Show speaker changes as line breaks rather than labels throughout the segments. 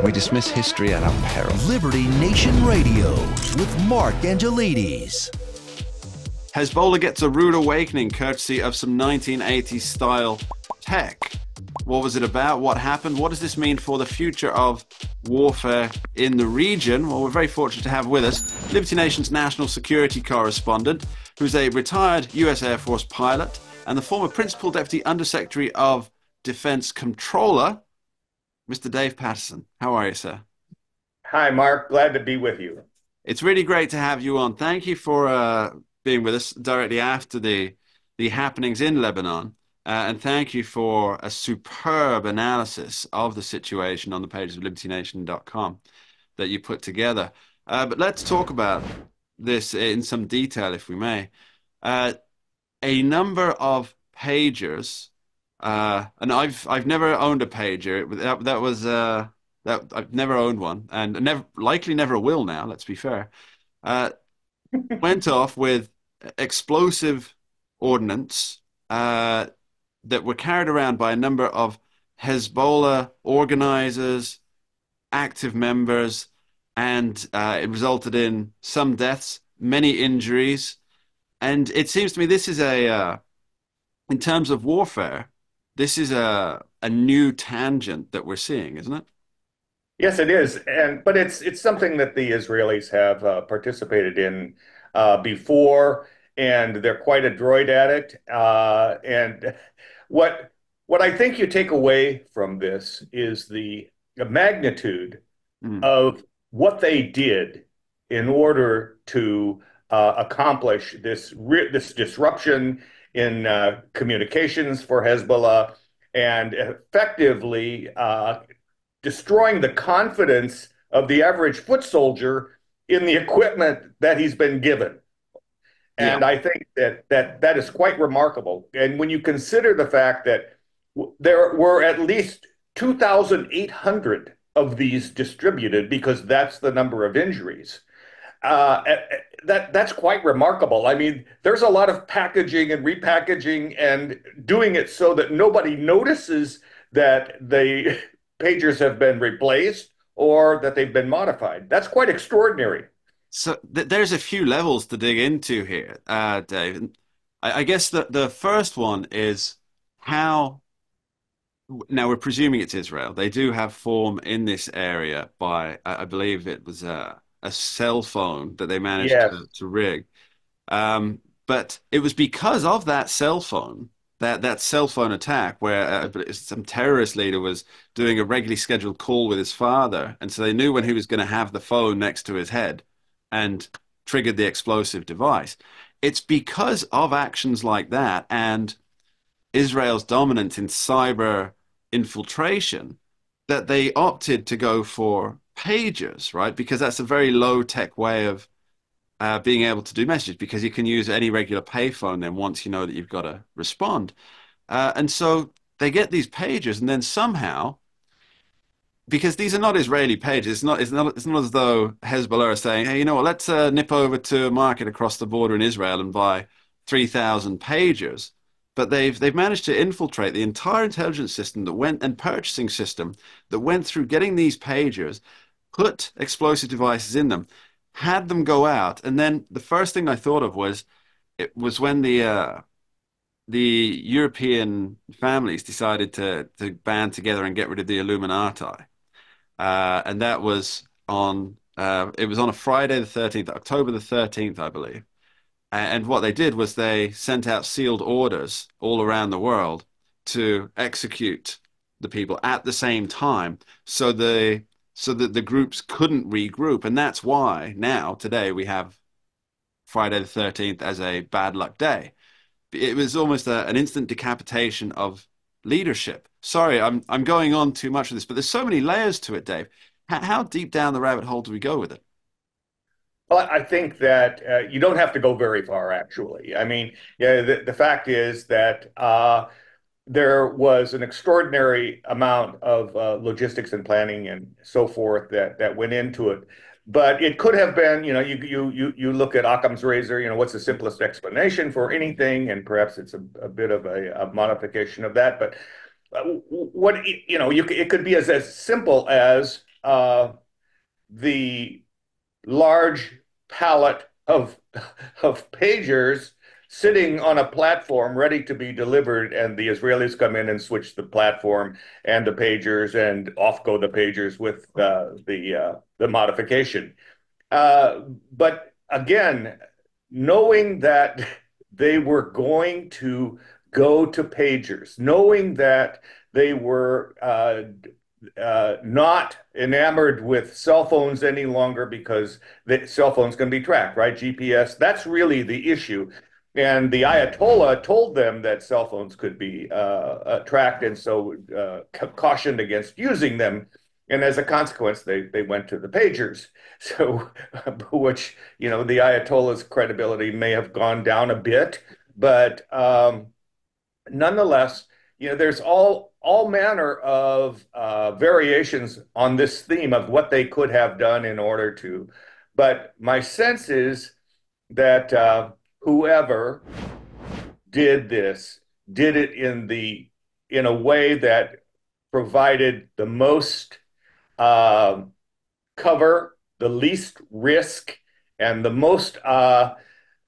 We dismiss history at our peril.
Liberty Nation Radio with Mark Angelides.
Hezbollah gets a rude awakening courtesy of some 1980s style tech. What was it about? What happened? What does this mean for the future of warfare in the region? Well, we're very fortunate to have with us Liberty Nation's national security correspondent, who's a retired US Air Force pilot and the former Principal Deputy Undersecretary of Defense Controller, Mr. Dave Patterson. How are you, sir?
Hi, Mark. Glad to be with you.
It's really great to have you on. Thank you for being with us directly after the happenings in Lebanon. And thank you for a superb analysis of the situation on the pages of libertynation.com that you put together. But let's talk about this in some detail, if we may. A number of pagers, and I've never owned a pager. That was that I've never owned one, and likely never will now. Let's be fair. Went off with explosive ordnance that were carried around by a number of Hezbollah organizers, active members, and it resulted in some deaths, many injuries. And it seems to me this is in terms of warfare, this is a new tangent that we're seeing, isn't it?
Yes, it is, but it's something that the Israelis have participated in before, and they're quite adroit at it. And what I think you take away from this is the magnitude of what they did in order to accomplish this disruption in communications for Hezbollah and effectively destroying the confidence of the average foot soldier in the equipment that he's been given. And I think that is quite remarkable. And when you consider the fact that there were at least 2,800 of these distributed, because that's the number of injuries, that's quite remarkable. I mean, there's a lot of packaging and repackaging and doing it so that nobody notices that the pagers have been replaced or that they've been modified. That's quite extraordinary.
So there's a few levels to dig into here, Dave. I guess the first one is how. Now we're presuming it's Israel. They do have form in this area by, I believe it was a cell phone that they managed to rig. But it was because of that cell phone, that cell phone attack, where some terrorist leader was doing a regularly scheduled call with his father, and so they knew when he was going to have the phone next to his head and triggered the explosive device. It's because of actions like that and Israel's dominance in cyber infiltration that they opted to go for pagers, right? Because that's a very low-tech way of being able to do messages, because you can use any regular payphone then once you know that you've got to respond. And so they get these pagers, and then somehow, because these are not Israeli pages, it's not as though Hezbollah are saying, hey, you know what, let's nip over to a market across the border in Israel and buy 3,000 pagers. But they've managed to infiltrate the entire intelligence system and purchasing system that went through getting these pagers, put explosive devices in them, had them go out, and then the first thing I thought of was it was when the European families decided to band together and get rid of the Illuminati. And that was on a Friday the 13th, October the 13th, I believe. And what they did was they sent out sealed orders all around the world to execute the people at the same time, so that the groups couldn't regroup. And that's why now, today, we have Friday the 13th as a bad luck day. It was almost an instant decapitation of leadership. Sorry, I'm going on too much of this, but there's so many layers to it, Dave. How deep down the rabbit hole do we go with it?
Well, I think that you don't have to go very far, actually. I mean, the fact is that there was an extraordinary amount of logistics and planning and so forth that went into it. But it could have been, you look at Occam's razor, what's the simplest explanation for anything? And perhaps it's a bit of a modification of that. But what it could be as simple as the large pallet of pagers sitting on a platform ready to be delivered, and the Israelis come in and switch the platform and the pagers, and off go the pagers with the modification. Uh, but again, knowing that they were going to go to pagers, knowing that they were not enamored with cell phones any longer because the cell phones can be tracked, right? GPS, that's really the issue. And the Ayatollah told them that cell phones could be tracked, and so cautioned against using them. And as a consequence, they went to the pagers. So, which, the Ayatollah's credibility may have gone down a bit, but nonetheless, there's all manner of variations on this theme of what they could have done in order to. But my sense is that whoever did this did it in a way that provided the most uh, cover, the least risk, and the most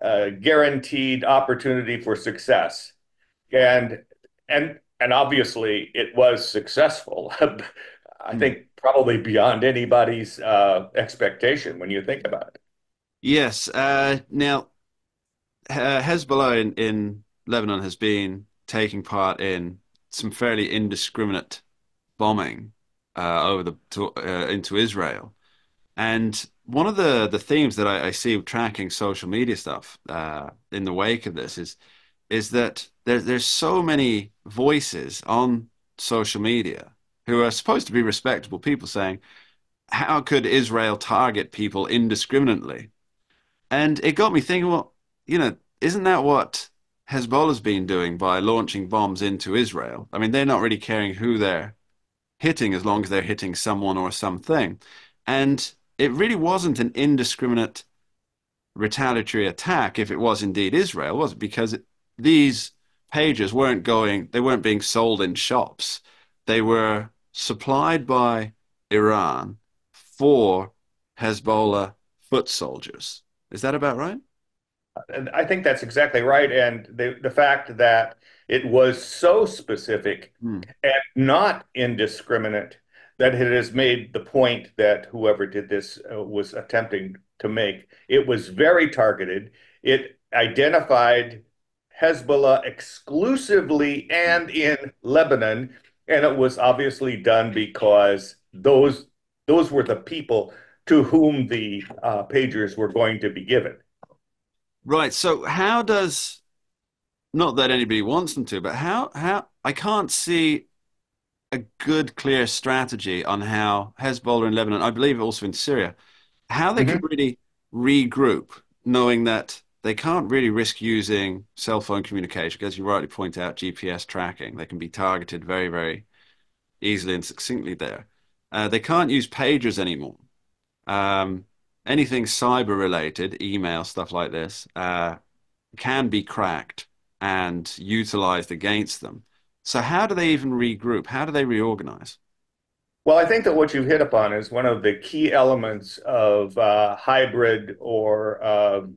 guaranteed opportunity for success. And and obviously it was successful. I
Hmm.
think probably beyond anybody's expectation when you think about it.
Yes. Now, Hezbollah in Lebanon has been taking part in some fairly indiscriminate bombing into Israel. And one of the themes that I see tracking social media stuff in the wake of this is that there's so many voices on social media who are supposed to be respectable people saying, how could Israel target people indiscriminately? And it got me thinking, well, isn't that what Hezbollah's been doing by launching bombs into Israel? I mean, they're not really caring who they're hitting as long as they're hitting someone or something. And it really wasn't an indiscriminate retaliatory attack if it was indeed Israel, was it? Because these pages they weren't being sold in shops. They were supplied by Iran for Hezbollah foot soldiers. Is that about right?
And I think that's exactly right. And the fact that it was so specific
Hmm.
and not indiscriminate that it has made the point that whoever did this was attempting to make. It was very targeted. It identified Hezbollah exclusively and in Lebanon, and it was obviously done because those were the people to whom the pagers were going to be given.
Right. So how does, not that anybody wants them to, but how I can't see a good, clear strategy on how Hezbollah in Lebanon, I believe also in Syria, how they can
Mhm.
really regroup, knowing that they can't really risk using cell phone communication, as you rightly point out, GPS tracking. They can be targeted very, very easily and succinctly there. They can't use pagers anymore. Um, Anything cyber related, email, stuff like this, can be cracked and utilized against them. So how do they even regroup? How do they reorganize?
Well, I think that what you've hit upon is one of the key elements of hybrid or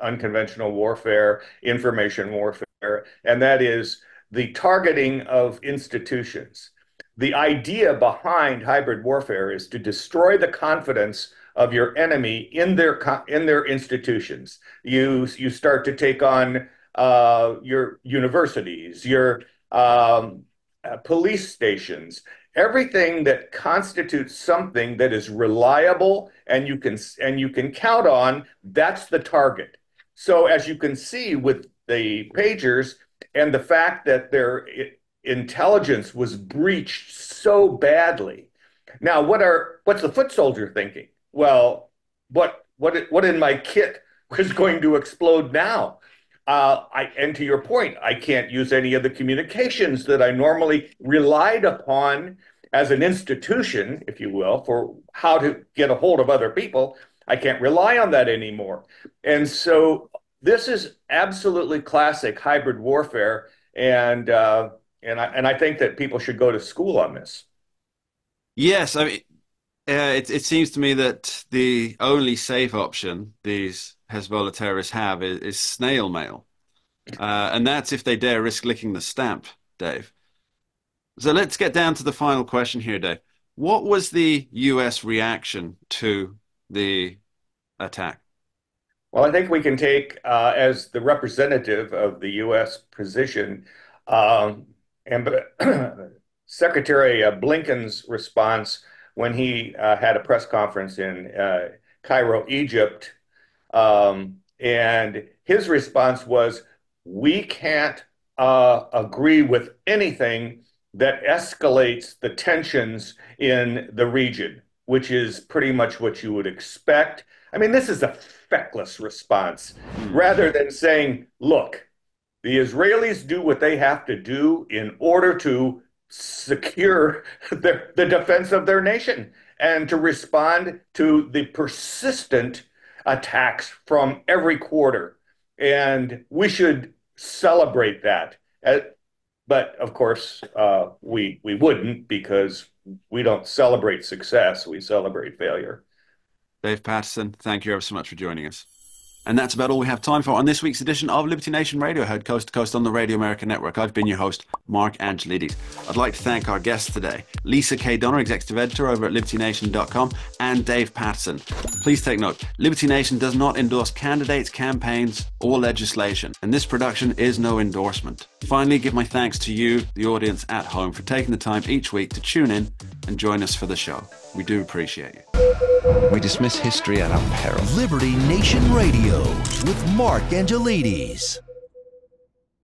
unconventional warfare, information warfare, and that is the targeting of institutions. The idea behind hybrid warfare is to destroy the confidence of your enemy in their institutions. You start to take on your universities, your police stations, everything that constitutes something that is reliable and you can count on. That's the target. So as you can see with the pagers and the fact that their intelligence was breached so badly. Now, what's the foot soldier thinking? Well, what in my kit was going to explode now? And to your point, I can't use any of the communications that I normally relied upon as an institution, if you will, for how to get a hold of other people. I can't rely on that anymore. And so this is absolutely classic hybrid warfare. And And I think that people should go to school on this.
Yes, I mean, it seems to me that the only safe option these Hezbollah terrorists have is snail mail. And that's if they dare risk licking the stamp, Dave. So let's get down to the final question here, Dave. What was the US reaction to the attack?
Well, I think we can take as the representative of the U.S. position, um, and Secretary Blinken's response when he had a press conference in Cairo, Egypt. And his response was, we can't agree with anything that escalates the tensions in the region, which is pretty much what you would expect. I mean, this is a feckless response.
Hmm.
Rather than saying, look, the Israelis do what they have to do in order to secure the defense of their nation and to respond to the persistent attacks from every quarter. And we should celebrate that. But of course, we wouldn't, because we don't celebrate success, we celebrate failure.
Dave Patterson, thank you ever so much for joining us. And that's about all we have time for on this week's edition of Liberty Nation Radio, heard coast to coast on the Radio America Network. I've been your host, Mark Angelides. I'd like to thank our guests today, Lisa K. Dunner, Executive Editor over at libertynation.com, and Dave Patterson. Please take note, Liberty Nation does not endorse candidates, campaigns, or legislation, and this production is no endorsement. Finally, give my thanks to you, the audience at home, for taking the time each week to tune in and join us for the show. We do appreciate you.
We dismiss history at our peril.
Liberty Nation Radio with Mark Angelides.